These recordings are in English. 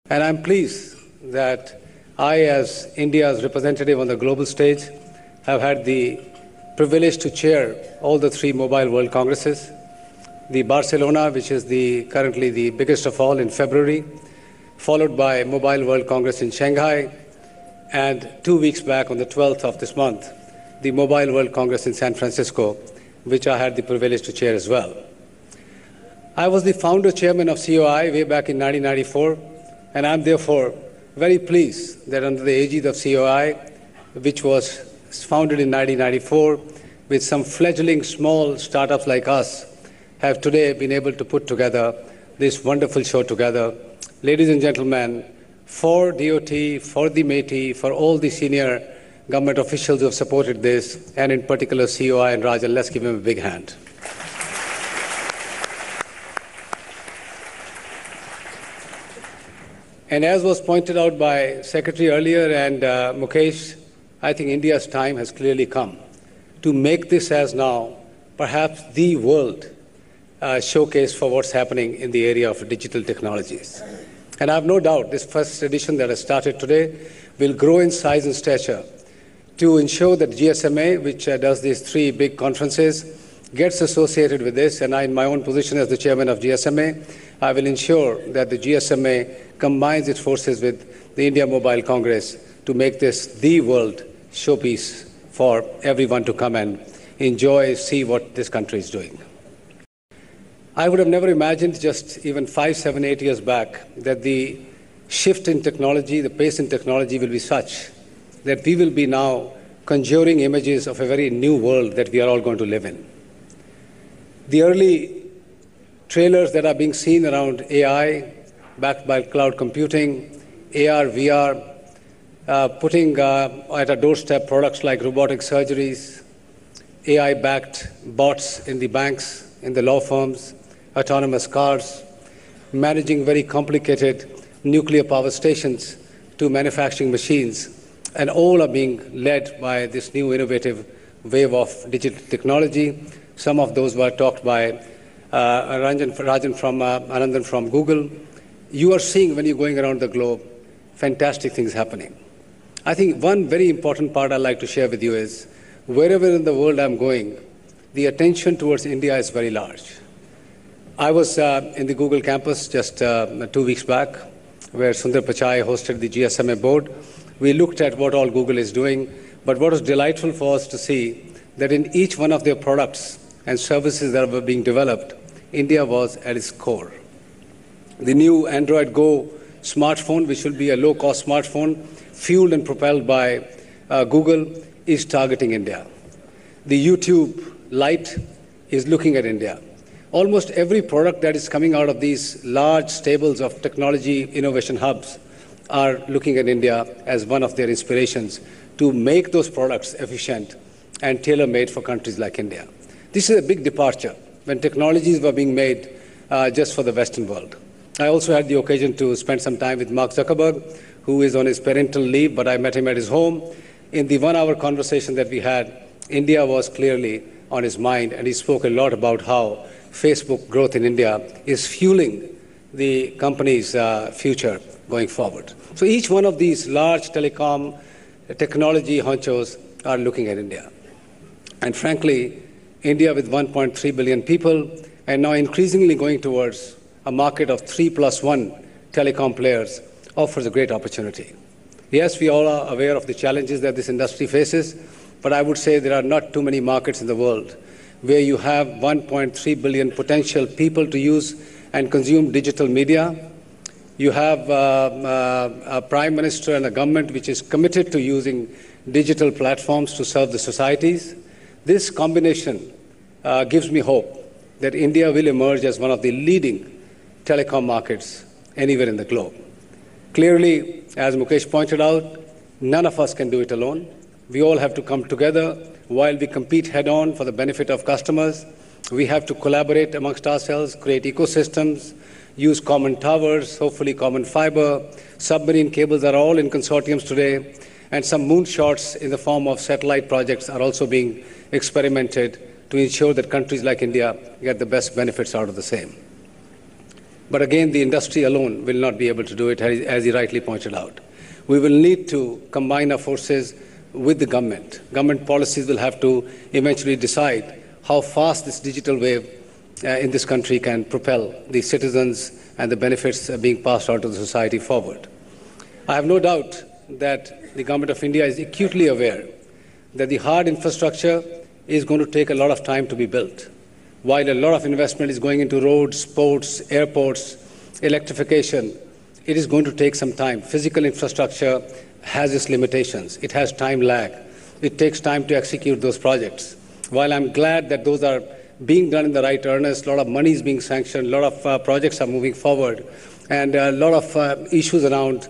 And I'm pleased that I, as India's representative on the global stage, have had the privilege to chair all the three Mobile World Congresses. The Barcelona, which is currently the biggest of all, in February, followed by Mobile World Congress in Shanghai, and 2 weeks back on the 12th of this month, the Mobile World Congress in San Francisco, which I had the privilege to chair as well. I was the founder chairman of COI way back in 1994, and I'm therefore very pleased that under the aegis of COI, which was founded in 1994, with some fledgling small startups like us, have today been able to put together this wonderful show together. Ladies and gentlemen, for DOT, for the MeitY, for all the senior government officials who have supported this, and in particular COI and Rajan, let's give them a big hand. And as was pointed out by Secretary earlier and Mukesh, I think India's time has clearly come to make this as now perhaps the world showcase for what's happening in the area of digital technologies. And I have no doubt this first edition that has started today will grow in size and stature to ensure that GSMA, which does these three big conferences, gets associated with this. And I, in my own position as the chairman of GSMA, I will ensure that the GSMA combines its forces with the India Mobile Congress to make this the world showpiece for everyone to come and enjoy, see what this country is doing. I would have never imagined just even 5, 7, 8 years back that the shift in technology, the pace in technology will be such that we will be now conjuring images of a very new world that we are all going to live in. The early trailers that are being seen around AI, backed by cloud computing, AR, VR, putting at our doorstep products like robotic surgeries, AI-backed bots in the banks, in the law firms, autonomous cars, managing very complicated nuclear power stations to manufacturing machines, and all are being led by this new innovative wave of digital technology. Some of those were talked by Anandan from Google. You are seeing, when you're going around the globe, fantastic things happening. I think one very important part I'd like to share with you is, wherever in the world I'm going, the attention towards India is very large. I was in the Google campus just 2 weeks back, where Sundar Pichai hosted the GSMA board. We looked at what all Google is doing, but what was delightful for us to see that in each one of their products and services that were being developed, India was at its core. The new Android Go smartphone, which will be a low-cost smartphone, fueled and propelled by Google, is targeting India. The YouTube Lite is looking at India. Almost every product that is coming out of these large stables of technology innovation hubs are looking at India as one of their inspirations to make those products efficient and tailor-made for countries like India. This is a big departure when technologies were being made just for the Western world. I also had the occasion to spend some time with Mark Zuckerberg, who is on his parental leave, but I met him at his home. In the 1-hour conversation that we had, India was clearly on his mind, and he spoke a lot about how Facebook growth in India is fueling the company's future going forward. So each one of these large telecom technology honchos are looking at India. And frankly, India with 1.3 billion people and now increasingly going towards a market of 3+1 telecom players offers a great opportunity. Yes, we all are aware of the challenges that this industry faces, but I would say there are not too many markets in the world where you have 1.3 billion potential people to use and consume digital media. You have a prime minister and a government which is committed to using digital platforms to serve the societies. This combination gives me hope that India will emerge as one of the leading telecom markets anywhere in the globe. Clearly, as Mukesh pointed out, none of us can do it alone. We all have to come together while we compete head-on for the benefit of customers. We have to collaborate amongst ourselves, create ecosystems, use common towers, hopefully common fiber. Submarine cables are all in consortiums today, and some moonshots in the form of satellite projects are also being experimented to ensure that countries like India get the best benefits out of the same. But again, the industry alone will not be able to do it, as he rightly pointed out. We will need to combine our forces with the government. Government policies will have to eventually decide how fast this digital wave in this country can propel the citizens and the benefits being passed on to the society forward. I have no doubt that the Government of India is acutely aware that the hard infrastructure is going to take a lot of time to be built. While a lot of investment is going into roads, ports, airports, electrification, it is going to take some time. Physical infrastructure has its limitations. It has time lag. It takes time to execute those projects. While I'm glad that those are being done in the right earnest, a lot of money is being sanctioned, a lot of projects are moving forward, and a lot of issues around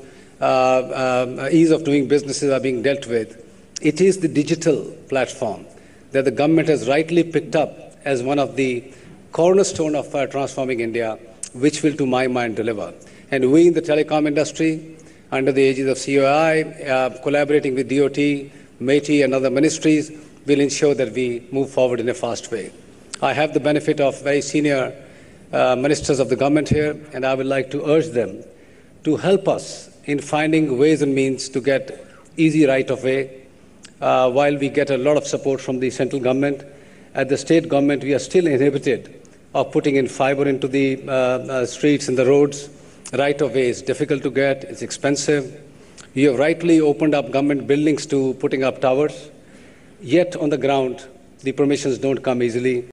ease of doing businesses are being dealt with. It is the digital platform that the government has rightly picked up as one of the cornerstone of transforming India, which will, to my mind, deliver. And we in the telecom industry, under the aegis of COI, collaborating with DOT, MeitY and other ministries, will ensure that we move forward in a fast way. I have the benefit of very senior ministers of the government here, and I would like to urge them to help us in finding ways and means to get easy right-of-way. While we get a lot of support from the central government, at the state government, we are still inhibited of putting in fiber into the streets and the roads. Right-of-way is difficult to get, it's expensive. You have rightly opened up government buildings to putting up towers, yet on the ground, the permissions don't come easily.